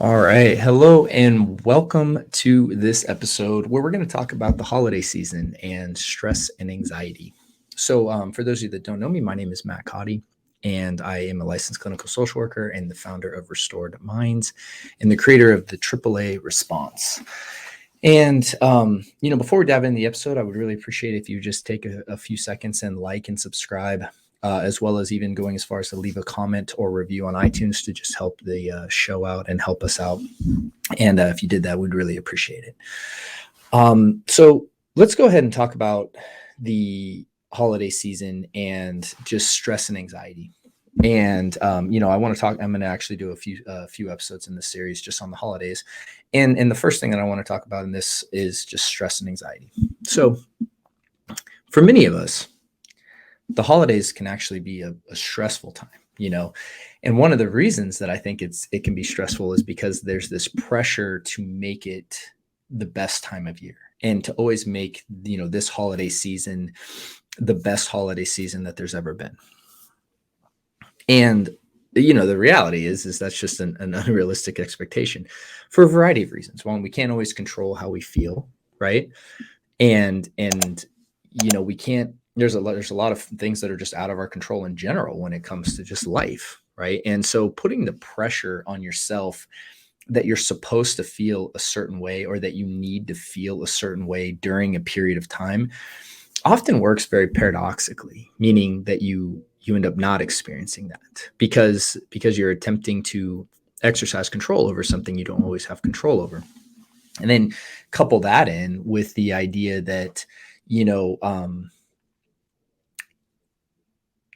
All right. Hello and welcome to this episode where we're going to talk about the holiday season and stress and anxiety. So, for those of you that don't know me, my name is Matt Cotty, and I am a licensed clinical social worker and the founder of Restored Minds and the creator of the AAA Response. And before we dive into the episode, I would really appreciate if you just take a few seconds and like and subscribe, as well as even going as far as to leave a comment or review on iTunes to just help the show out and help us out. And if you did that, we'd really appreciate it. So let's go ahead and talk about the holiday season and just stress and anxiety. And I want to talk. I'm going to actually do a few episodes in this series just on the holidays. And the first thing that I want to talk about in this is just stress and anxiety. So, for many of us, the holidays can actually be a stressful time. And one of the reasons that I think it can be stressful is because there's this pressure to make it the best time of year and to always make this holiday season the best holiday season that there's ever been. And the reality is that's just an unrealistic expectation for a variety of reasons. One, we can't always control how we feel, right? And we can't. There's a lot of things that are just out of our control in general when it comes to just life, right? And so putting the pressure on yourself that you're supposed to feel a certain way or that you need to feel a certain way during a period of time often works very paradoxically, meaning that you end up not experiencing that because you're attempting to exercise control over something you don't always have control over. And then couple that in with the idea that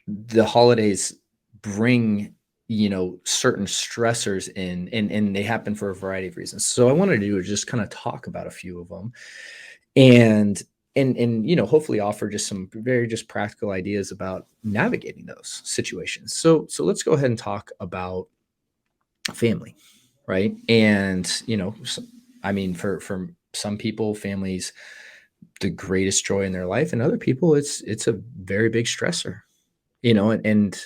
the holidays bring certain stressors in, and they happen for a variety of reasons. So I wanted to do is just kind of talk about a few of them and hopefully offer just some very just practical ideas about navigating those situations. So let's go ahead and talk about family, right? And for some people, family's the greatest joy in their life, and other people it's a very big stressor. And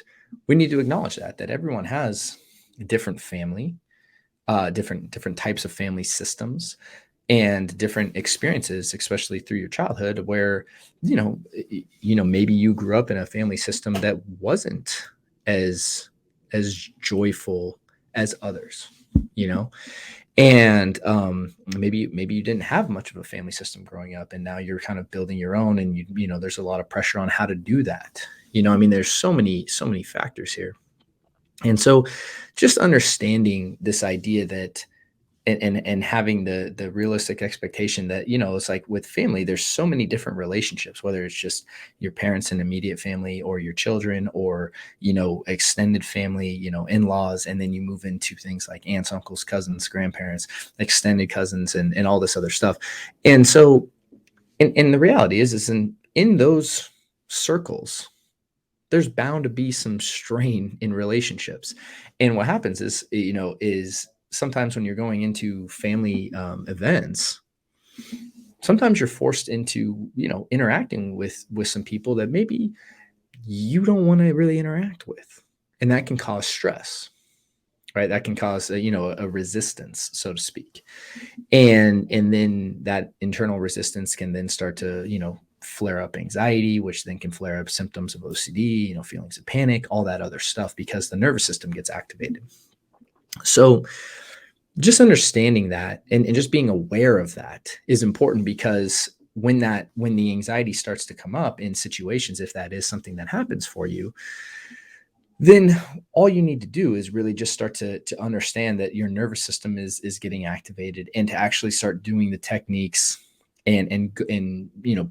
we need to acknowledge that everyone has a different family, different types of family systems and different experiences, especially through your childhood, where maybe you grew up in a family system that wasn't as joyful as others, you know, and maybe you didn't have much of a family system growing up, and now you're kind of building your own, and there's a lot of pressure on how to do that. There's so many factors here, and so just understanding this idea that and having the realistic expectation that it's like with family there's so many different relationships, whether it's just your parents and immediate family or your children or extended family, in-laws, and then you move into things like aunts, uncles, cousins, grandparents, extended cousins, and all this other stuff. And so and the reality is in those circles there's bound to be some strain in relationships. And what happens is sometimes when you're going into family events, sometimes you're forced into interacting with some people that maybe you don't want to really interact with, and that can cause stress, right? That can cause a resistance, so to speak, and then that internal resistance can then start to flare up anxiety, which then can flare up symptoms of OCD, feelings of panic, all that other stuff, because the nervous system gets activated. So just understanding that and just being aware of that is important, because when the anxiety starts to come up in situations, if that is something that happens for you, then all you need to do is really just start to understand that your nervous system is getting activated, and to actually start doing the techniques and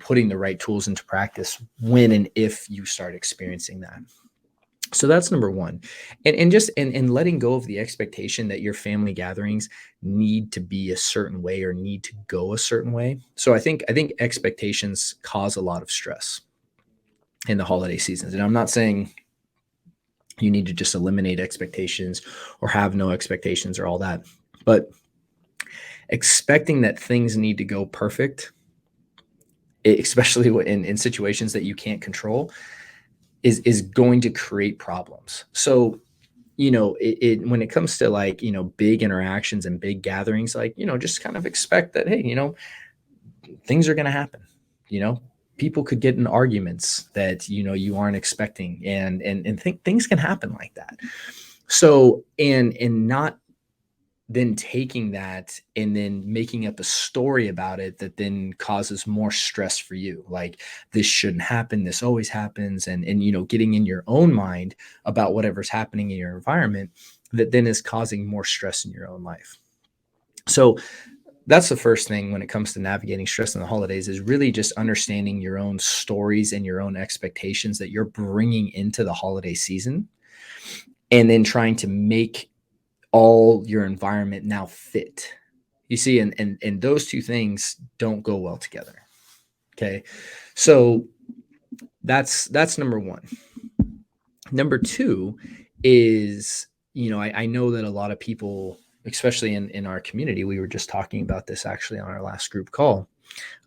putting the right tools into practice when and if you start experiencing that. So that's number one. And letting go of the expectation that your family gatherings need to be a certain way or need to go a certain way. So I think expectations cause a lot of stress in the holiday seasons. And I'm not saying you need to just eliminate expectations or have no expectations or all that, but expecting that things need to go perfect, especially in situations that you can't control, is going to create problems. So when it comes to like, big interactions and big gatherings, like, just kind of expect that, hey, things are going to happen. You know, people could get in arguments that, you aren't expecting, and think things can happen like that. So, and not then taking that and then making up a story about it that then causes more stress for you, like this shouldn't happen, this always happens, and getting in your own mind about whatever's happening in your environment that then is causing more stress in your own life. So that's the first thing when it comes to navigating stress in the holidays, is really just understanding your own stories and your own expectations that you're bringing into the holiday season, and then trying to make all your environment now fit. You see, and those two things don't go well together. Okay. So that's number one. Number two is, I know that a lot of people, especially in our community, we were just talking about this actually on our last group call.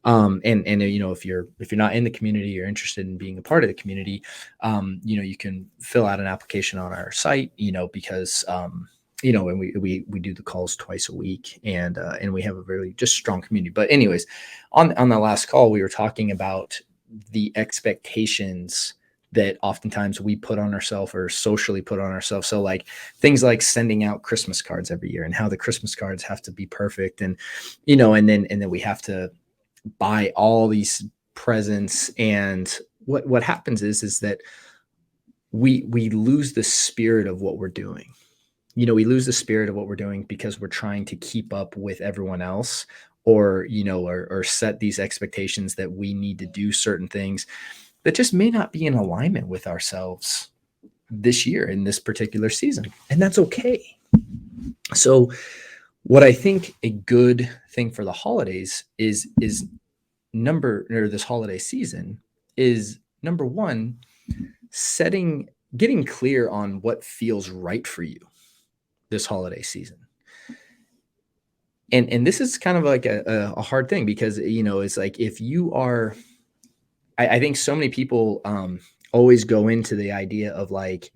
And if you're not in the community, you're interested in being a part of the community, you can fill out an application on our site, because and we do the calls twice a week, and we have a really just strong community. But anyways, on the last call, we were talking about the expectations that oftentimes we put on ourselves or socially put on ourselves. So like things like sending out Christmas cards every year, and how the Christmas cards have to be perfect, and and then we have to buy all these presents. And what happens is that we lose the spirit of what we're doing. We lose the spirit of what we're doing because we're trying to keep up with everyone else, or or set these expectations that we need to do certain things that just may not be in alignment with ourselves this year in this particular season, and that's okay. So what I think a good thing for the holidays is this holiday season is, number one, getting clear on what feels right for you this holiday season. And this is kind of like a hard thing, because it's like, if you are, I think so many people always go into the idea of like,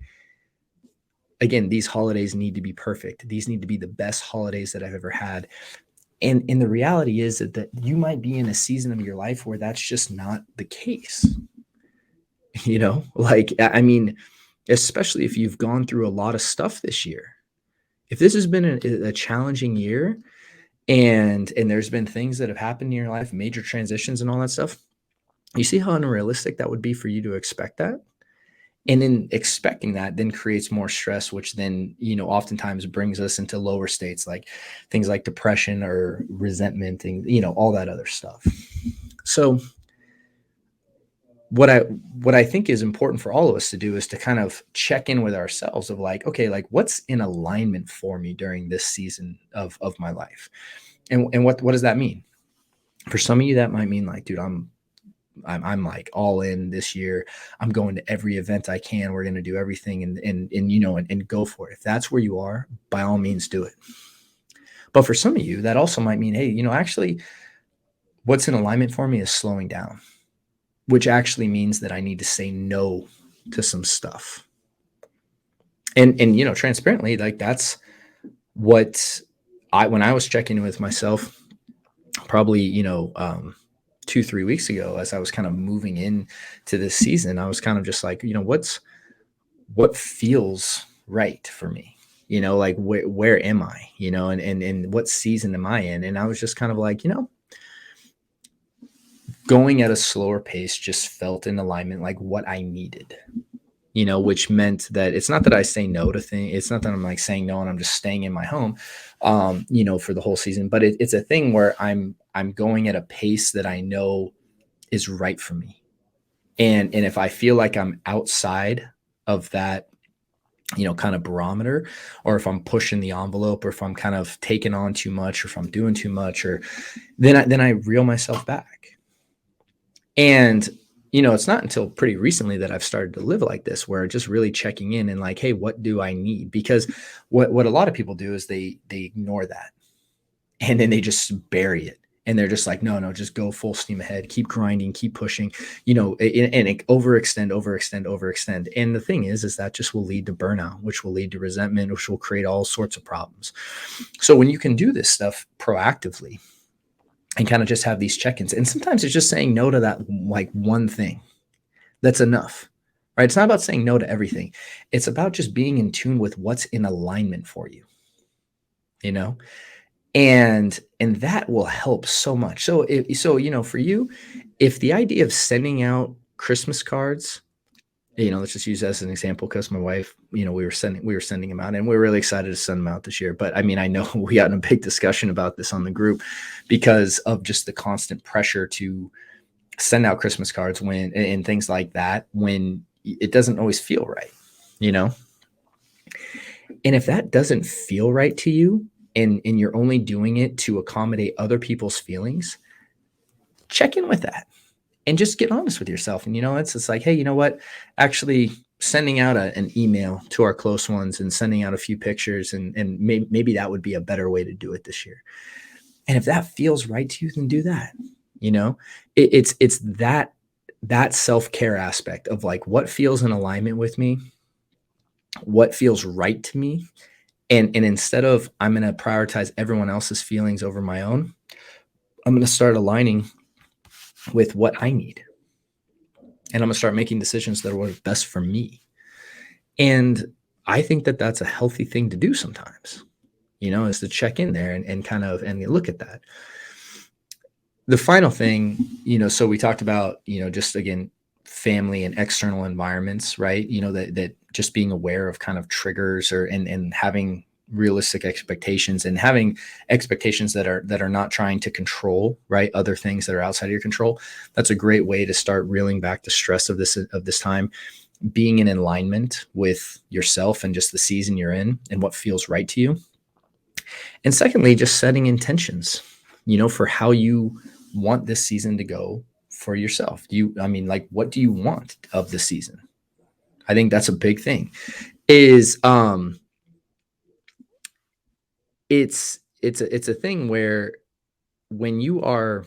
again, these holidays need to be perfect, these need to be the best holidays that I've ever had. And the reality is that you might be in a season of your life where that's just not the case. Like, I mean, especially if you've gone through a lot of stuff this year. If this has been a challenging year, and there's been things that have happened in your life, major transitions and all that stuff, you see how unrealistic that would be for you to expect that? And then expecting that then creates more stress, which then, oftentimes brings us into lower states, like things like depression or resentment, and, all that other stuff. So what I think is important for all of us to do is to kind of check in with ourselves of like, okay, like what's in alignment for me during this season of my life? And what does that mean? For some of you, that might mean like, dude, I'm like all in this year. I'm going to every event I can. We're going to do everything and go for it. If that's where you are, by all means do it. But for some of you, that also might mean, hey, actually what's in alignment for me is slowing down, which actually means that I need to say no to some stuff. And transparently, like that's what when I was checking with myself, probably, 2-3 weeks ago, as I was kind of moving in to this season, I was kind of just like, what feels right for me? Like where am I? And what season am I in? And I was just kind of like, going at a slower pace just felt in alignment, like what I needed, which meant that it's not that I say no to things. It's not that I'm like saying no and I'm just staying in my home, for the whole season, but it's a thing where I'm going at a pace that I know is right for me. And if I feel like I'm outside of that, kind of barometer, or if I'm pushing the envelope, or if I'm kind of taking on too much, or if I'm doing too much, or then I reel myself back. And, it's not until pretty recently that I've started to live like this, where just really checking in and like, hey, what do I need? Because what a lot of people do is they ignore that, and then they just bury it. And they're just like, no, no, just go full steam ahead, keep grinding, keep pushing, and it overextend. And the thing is that just will lead to burnout, which will lead to resentment, which will create all sorts of problems. So when you can do this stuff proactively and kind of just have these check-ins, and sometimes it's just saying no to that like one thing, that's enough, right? It's not about saying no to everything. It's about just being in tune with what's in alignment for you, you know? And that will help so much. So for you, if the idea of sending out Christmas cards, let's just use that as an example, because my wife, we were sending them out, and we were really excited to send them out this year. But I mean, I know we got in a big discussion about this on the group because of just the constant pressure to send out Christmas cards and things like that, when it doesn't always feel right, you know? And if that doesn't feel right to you, and you're only doing it to accommodate other people's feelings, check in with that and just get honest with yourself. And it's like, hey, you know what? Actually, sending out an email to our close ones and sending out a few pictures, and maybe that would be a better way to do it this year. And if that feels right to you, then do that. It's that self-care aspect of like, what feels in alignment with me, what feels right to me. And instead of, I'm going to prioritize everyone else's feelings over my own, I'm going to start aligning with what I need. And I'm going to start making decisions that are best for me. And I think that that's a healthy thing to do sometimes, is to check in there and kind of, and look at that. The final thing, so we talked about, just again, family and external environments, right? That just being aware of kind of triggers and having realistic expectations, and having expectations that are not trying to control, right? Other things that are outside of your control. That's a great way to start reeling back the stress of this time, being in alignment with yourself and just the season you're in and what feels right to you. And secondly, just setting intentions, for how you want this season to go for yourself. What do you want of the season? I think that's a big thing. It's a thing where when you are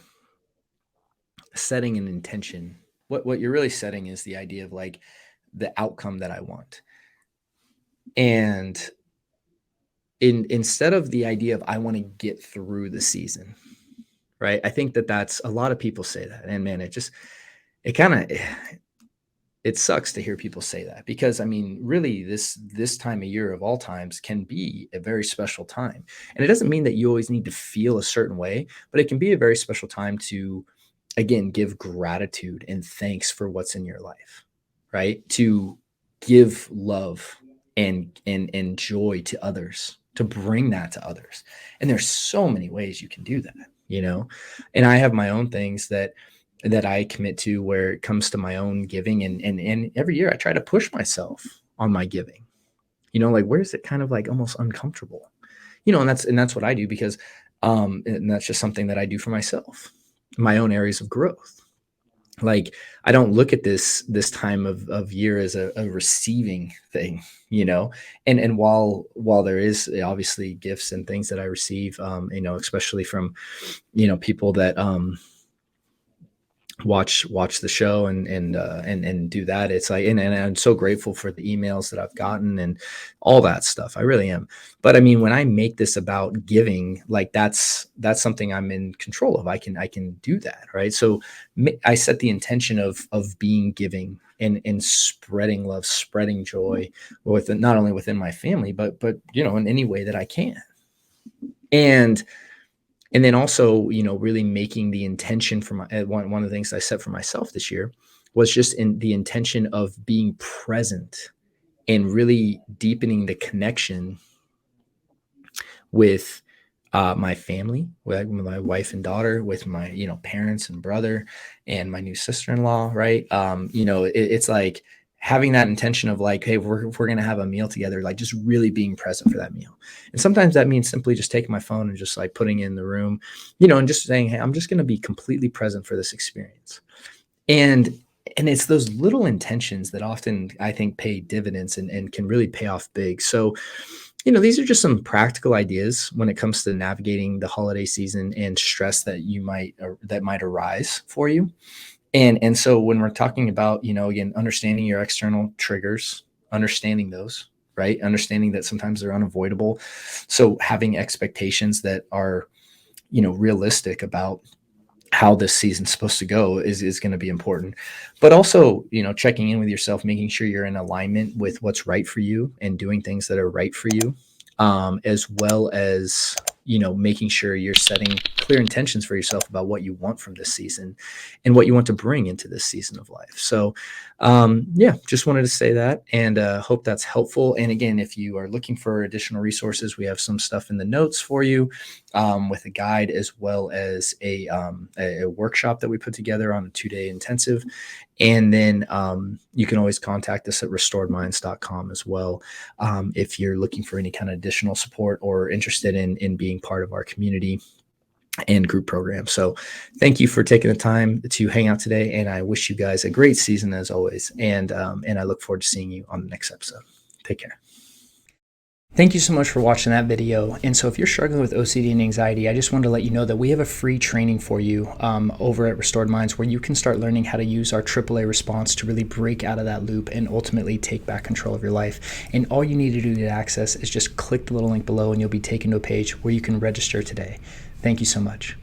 setting an intention, what you're really setting is the idea of like the outcome that I want. And instead of the idea of I want to get through the season, right? I think that's a lot of people say that, and man, it sucks to hear people say that, because I mean, really, this time of year of all times can be a very special time. And it doesn't mean that you always need to feel a certain way, but it can be a very special time to, again, give gratitude and thanks for what's in your life, right? To give love and joy to others, to bring that to others. And there's so many ways you can do that, and I have my own things that I commit to where it comes to my own giving. And every year I try to push myself on my giving, like, where is it kind of like almost uncomfortable, and that's what I do, because and that's just something that I do for myself, my own areas of growth. Like, I don't look at this time of year as a receiving thing, and while there is obviously gifts and things that I receive, especially from, people that, watch the show and do that. It's like, and I'm so grateful for the emails that I've gotten and all that stuff. I really am. But I mean, when I make this about giving, like that's something I'm in control of. I can do that. Right. So I set the intention of being giving and spreading love, spreading joy not only within my family, but in any way that I can. And then also, really making the intention for one of the things I set for myself this year was just in the intention of being present and really deepening the connection with my family, with my wife and daughter, with my, parents and brother, and my new sister-in-law. Right. It's like having that intention of like, hey, we're going to have a meal together, like just really being present for that meal. And sometimes that means simply just taking my phone and just like putting it in the room, and just saying, hey, I'm just going to be completely present for this experience. And it's those little intentions that often I think pay dividends and can really pay off big. So these are just some practical ideas when it comes to navigating the holiday season and stress that might arise for you. And so when we're talking about, again, understanding your external triggers, understanding those, right? Understanding that sometimes they're unavoidable. So having expectations that are, realistic about how this season's supposed to go is going to be important. But also, checking in with yourself, making sure you're in alignment with what's right for you and doing things that are right for you, as well as, making sure you're setting clear intentions for yourself about what you want from this season and what you want to bring into this season of life. So, yeah, just wanted to say that, and hope that's helpful. And again, if you are looking for additional resources, we have some stuff in the notes for you, with a guide, as well as a workshop that we put together on a 2-day intensive. And then you can always contact us at restoredminds.com as well, if you're looking for any kind of additional support or interested in being part of our community and group program. So thank you for taking the time to hang out today, and I wish you guys a great season as always. And I look forward to seeing you on the next episode. Take care. Thank you so much for watching that video. And so if you're struggling with OCD and anxiety, I just wanted to let you know that we have a free training for you over at Restored Minds, where you can start learning how to use our AAA response to really break out of that loop and ultimately take back control of your life. And all you need to do to access is just click the little link below, and you'll be taken to a page where you can register today. Thank you so much.